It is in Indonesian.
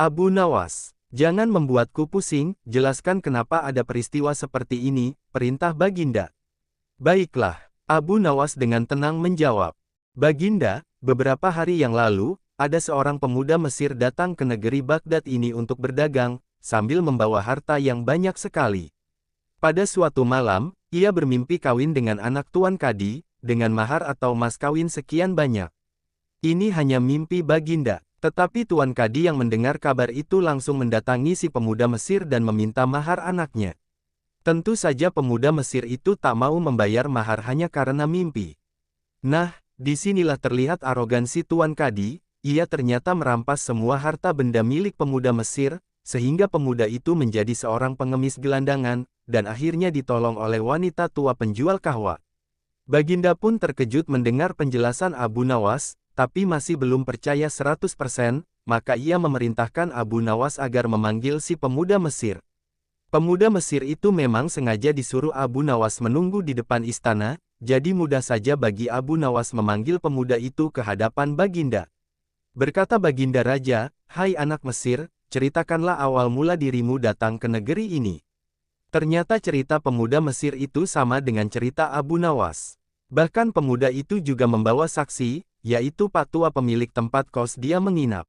Abu Nawas, jangan membuatku pusing, jelaskan kenapa ada peristiwa seperti ini, perintah Baginda. Baiklah, Abu Nawas dengan tenang menjawab. Baginda, beberapa hari yang lalu, ada seorang pemuda Mesir datang ke negeri Baghdad ini untuk berdagang, sambil membawa harta yang banyak sekali. Pada suatu malam, ia bermimpi kawin dengan anak Tuan Kadi, dengan mahar atau mas kawin sekian banyak. Ini hanya mimpi Baginda. Tetapi Tuan Kadi yang mendengar kabar itu langsung mendatangi si pemuda Mesir dan meminta mahar anaknya. Tentu saja pemuda Mesir itu tak mau membayar mahar hanya karena mimpi. Nah, disinilah terlihat arogansi Tuan Kadi, ia ternyata merampas semua harta benda milik pemuda Mesir, sehingga pemuda itu menjadi seorang pengemis gelandangan, dan akhirnya ditolong oleh wanita tua penjual kahwa. Baginda pun terkejut mendengar penjelasan Abu Nawas, tapi masih belum percaya 100%, maka ia memerintahkan Abu Nawas agar memanggil si pemuda Mesir. Pemuda Mesir itu memang sengaja disuruh Abu Nawas menunggu di depan istana, jadi mudah saja bagi Abu Nawas memanggil pemuda itu ke hadapan Baginda. Berkata Baginda Raja, "Hai anak Mesir, ceritakanlah awal mula dirimu datang ke negeri ini." Ternyata cerita pemuda Mesir itu sama dengan cerita Abu Nawas. Bahkan pemuda itu juga membawa saksi, yaitu Pak Tua pemilik tempat kos dia menginap.